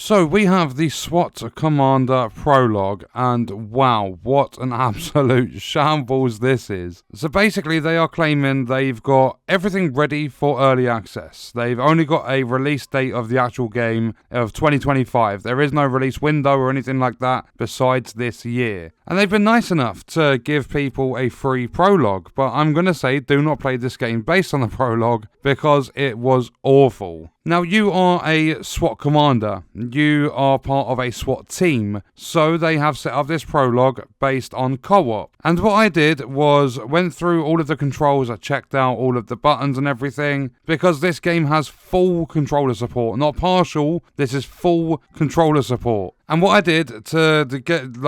So we have the SWAT Commander prologue, and wow, what an absolute shambles this is. So basically they are claiming they've got everything ready for early access. They've only got a release date of the actual game of 2025. There is no release window or anything like that besides this year. And they've been nice enough to give people a free prologue, but I'm going to say do not play this game based on the prologue because it was awful. Now, you are a SWAT commander. You are part of a SWAT team. So they have set up this prologue based on co-op. And what I did was went through all of the controls. I checked out all of the buttons and everything because this game has full controller support, not partial. This is full controller support. And what I did to get,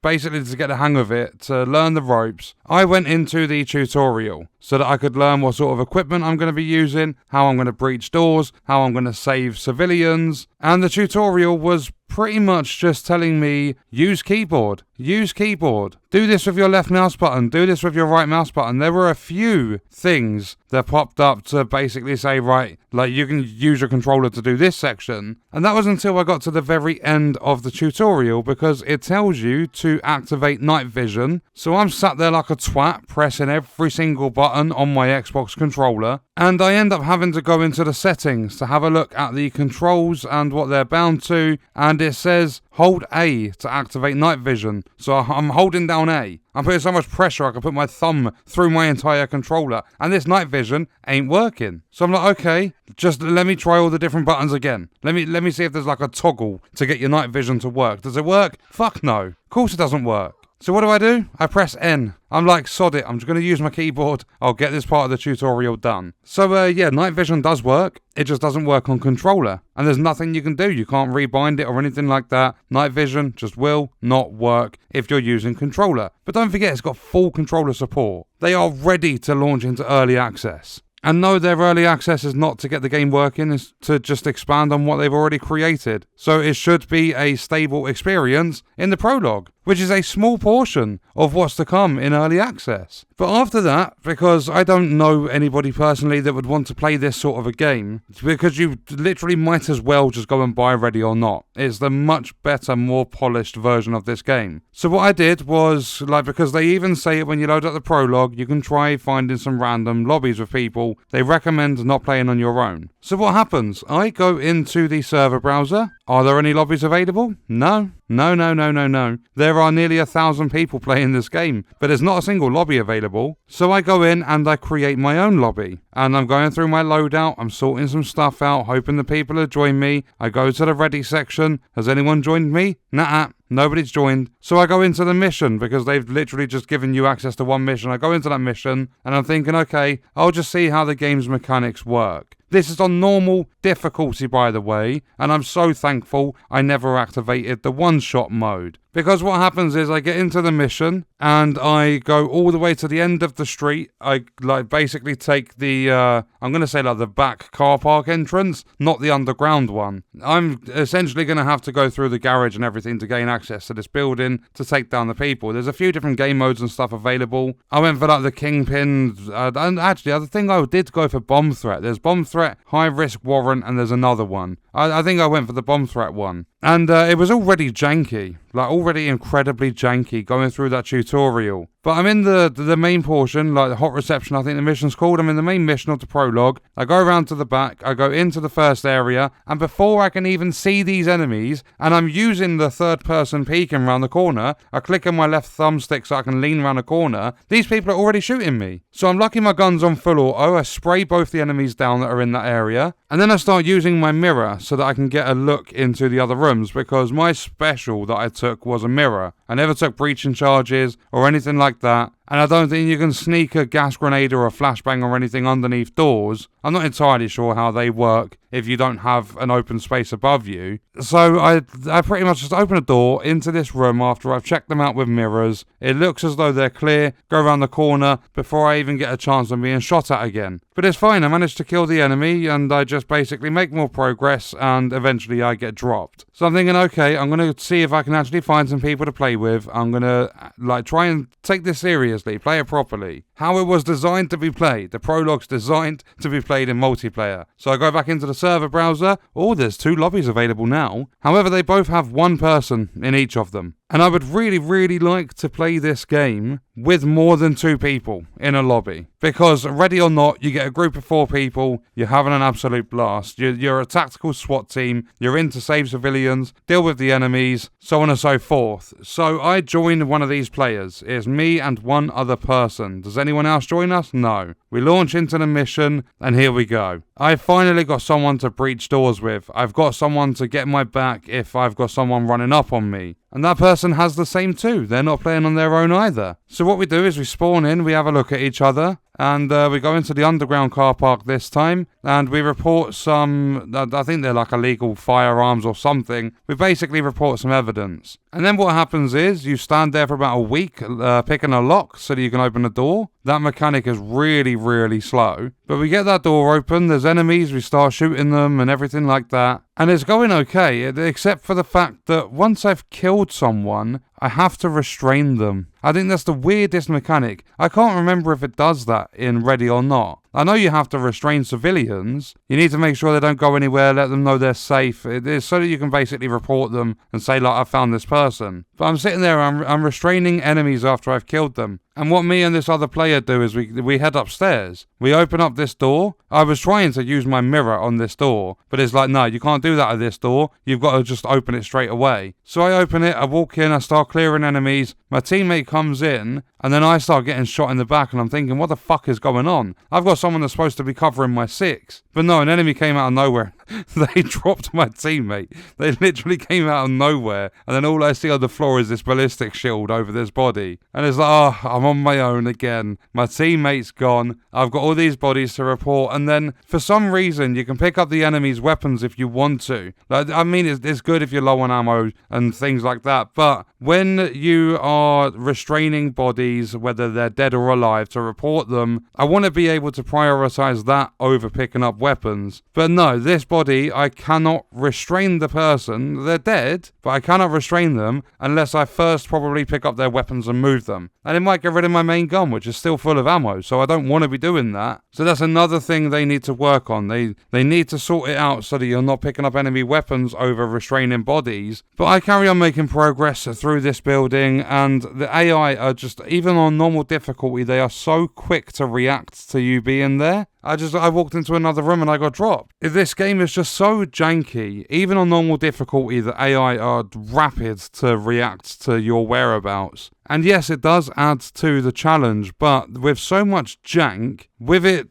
basically to get the hang of it, to learn the ropes, I went into the tutorial so that I could learn what sort of equipment I'm going to be using, how I'm going to breach doors, how I'm going to save civilians. And the tutorial was pretty much just telling me, use keyboard, do this with your left mouse button, do this with your right mouse button. There were a few things that popped up to basically say, right, like you can use your controller to do this section. And that was until I got to the very end of the tutorial because it tells you to activate night vision. So I'm sat there like a twat pressing every single button on my Xbox controller. And I end up having to go into the settings to have a look at the controls and what they're bound to. And it says hold A to activate night vision. So I'm holding down A. I'm putting so much pressure I can put my thumb through my entire controller. And this night vision ain't working. So I'm like, okay, just let me try all the different buttons again. Let me see if there's like a toggle to get your night vision to work. Does it work? Fuck no. Of course it doesn't work. So what do? I press N. I'm like, sod it, I'm just going to use my keyboard. I'll get this part of the tutorial done. So yeah, night vision does work. It just doesn't work on controller. And there's nothing you can do. You can't rebind it or anything like that. Night vision just will not work if you're using controller. But don't forget, it's got full controller support. They are ready to launch into early access. And no, their early access is not to get the game working, it's to just expand on what they've already created. So it should be a stable experience in the prologue, which is a small portion of what's to come in early access. But after that, because I don't know anybody personally that would want to play this sort of a game, because you literally might as well just go and buy Ready or Not. It's the much better, more polished version of this game. So what I did was, because they even say it when you load up the prologue, you can try finding some random lobbies with people. They recommend not playing on your own. So what happens? I go into the server browser. Are there any lobbies available? No. There are nearly 1,000 people playing this game, but there's not a single lobby available. So I go in and I create my own lobby. And I'm going through my loadout, I'm sorting some stuff out, hoping the people will join me. I go to the ready section. Has anyone joined me? Nah. Nobody's joined. So I go into the mission because they've literally just given you access to one mission. I go into that mission and I'm thinking, okay, I'll just see how the game's mechanics work. This is on normal difficulty, by the way, and I'm so thankful I never activated the one-shot mode. Because what happens is I get into the mission and I go all the way to the end of the street. I basically take the, I'm going to say the back car park entrance, not the underground one. I'm essentially going to have to go through the garage and everything to gain access to this building to take down the people. There's a few different game modes and stuff available. I went for the Kingpin, and actually the other thing I did go for Bomb Threat. There's Bomb Threat, High Risk Warrant, and there's another one. I think I went for the Bomb Threat one. And it was already janky, already incredibly janky going through that tutorial. But I'm in the main portion, the hot reception, I think the mission's called. I'm in the main mission of the prologue. I go around to the back, I go into the first area, and before I can even see these enemies, and I'm using the third person peeking around the corner, I click on my left thumbstick so I can lean around the corner, these people are already shooting me. So I'm lucky my gun's on full auto, I spray both the enemies down that are in that area, and then I start using my mirror so that I can get a look into the other rooms, because my special that I took was a mirror. I never took breaching charges or anything like that. And I don't think you can sneak a gas grenade or a flashbang or anything underneath doors. I'm not entirely sure how they work if you don't have an open space above you. So I pretty much just open a door into this room after I've checked them out with mirrors. It looks as though they're clear, go around the corner before I even get a chance of being shot at again. But it's fine, I managed to kill the enemy and I just basically make more progress and eventually I get dropped. So I'm thinking, okay, I'm going to see if I can actually find some people to play with. I'm going to try and take this seriously, play it properly. how it was designed to be played. The prologue's designed to be played in multiplayer. So I go back into the server browser. Oh, there's 2 lobbies available now. However, they both have 1 person in each of them. And I would really, really like to play this game with more than 2 people in a lobby. Because, ready or not, you get a group of 4 people, you're having an absolute blast. You're a tactical SWAT team, you're in to save civilians, deal with the enemies, so on and so forth. So I join one of these players. It's me and 1 other person. Does anyone else join us? No. We launch into the mission, and here we go. I've finally got someone to breach doors with. I've got someone to get my back if I've got someone running up on me. And that person has the same too. They're not playing on their own either. So what we do is we spawn in, we have a look at each other, and we go into the underground car park this time, and we report some, I think they're like illegal firearms or something. We basically report some evidence. And then what happens is you stand there for about a week picking a lock so that you can open the door. That mechanic is really, really slow. But we get that door open, there's enemies, we start shooting them and everything like that. And it's going okay, except for the fact that once I've killed someone, I have to restrain them. I think that's the weirdest mechanic. I can't remember if it does that in Ready or not. I know you have to restrain civilians. You need to make sure they don't go anywhere, let them know they're safe. It is so that you can basically report them and say, like, I found this person. But I'm sitting there, I'm restraining enemies after I've killed them. And what me and this other player do is we head upstairs. We open up this door. I was trying to use my mirror on this door, but it's like, no, you can't do that at this door. You've got to just open it straight away. So I open it, I walk in, I start clearing enemies. My teammate comes in, and then I start getting shot in the back, and I'm thinking, what the fuck is going on? I've got someone that's supposed to be covering my 6. But no, an enemy came out of nowhere. They dropped my teammate. They literally came out of nowhere, and then all I see on the floor is this ballistic shield over this body. And it's like, oh, I'm on my own again. My teammate's gone. I've got all these bodies to report, and then for some reason you can pick up the enemy's weapons if you want to. Like, I mean, it's good if you're low on ammo and things like that, but when you are restraining bodies, whether they're dead or alive, to report them, I want to be able to prioritize that over picking up weapons. But no, this body, I cannot restrain the person. They're dead, but I cannot restrain them unless I first probably pick up their weapons and move them. And it might get rid of my main gun, which is still full of ammo, so I don't want to be doing that. So that's another thing they need to work on. They need to sort it out so that you're not picking up enemy weapons over restraining bodies. But I carry on making progress through this building, and the AI are just, even on normal difficulty, they are so quick to react to you being there. I walked into another room and I got dropped. This game is just so janky. Even on normal difficulty, the AI are rapid to react to your whereabouts. And yes, it does add to the challenge, but with so much jank, with it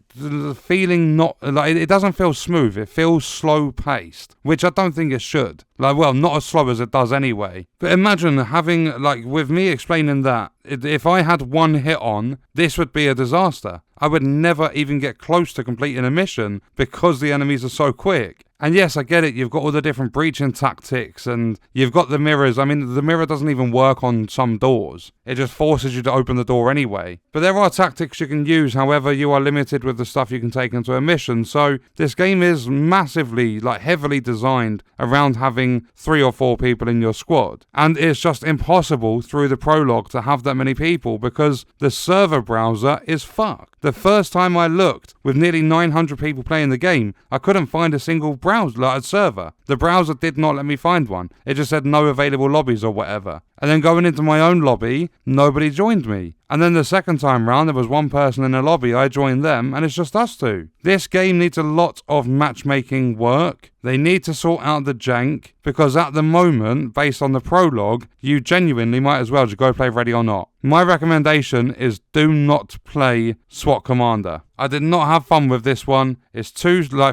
feeling not, like, it doesn't feel smooth, it feels slow paced, which I don't think it should. Like, well, not as slow as it does anyway. But imagine having, like, with me explaining that, if I had one hit on, this would be a disaster. I would never even get close to completing a mission because the enemies are so quick. And yes, I get it, you've got all the different breaching tactics and you've got the mirrors. I mean, the mirror doesn't even work on some doors. It just forces you to open the door anyway. But there are tactics you can use, however, you are limited with the stuff you can take into a mission. So this game is massively, like, heavily designed around having 3 or 4 people in your squad. And it's just impossible through the prologue to have that many people because the server browser is fucked. The first time I looked, with nearly 900 people playing the game, I couldn't find a single browser, like a server. The browser did not let me find one. It just said no available lobbies or whatever. And then going into my own lobby, nobody joined me. And then the second time round, there was one person in the lobby, I joined them, and it's just us 2. This game needs a lot of matchmaking work. They need to sort out the jank, because at the moment, based on the prologue, you genuinely might as well just go play Ready or Not. My recommendation is do not play SWAT Commander. I did not have fun with this one. It's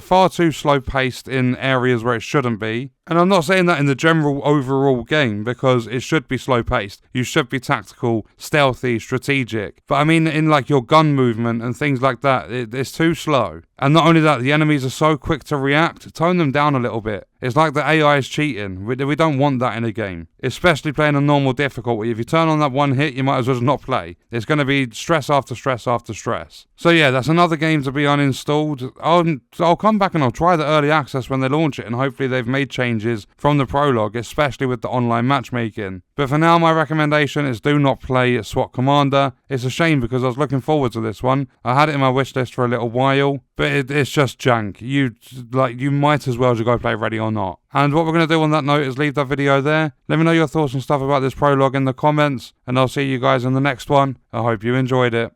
far too slow paced in areas where it shouldn't be. And I'm not saying that in the general overall game, because it should be slow paced. You should be tactical, stealthy, strategic. But I mean in like your gun movement and things like that, it's too slow. And not only that, the enemies are so quick to react. Tone them down a little bit. It's like the AI is cheating. We don't want that in a game. Especially playing on normal difficulty. If you turn on that one hit, you might as well just not play. It's going to be stress after stress after stress. So yeah, that's another game to be uninstalled. I'll come back and I'll try the early access when they launch it, and hopefully they've made changes from the prologue, especially with the online matchmaking. But for now, my recommendation is do not play SWAT Commander. It's a shame because I was looking forward to this one. I had it in my wish list for a little while, but it's just jank. You might as well just go play Ready or Not. And what we're going to do on that note is leave that video there. Let me know your thoughts and stuff about this prologue in the comments, and I'll see you guys in the next one. I hope you enjoyed it.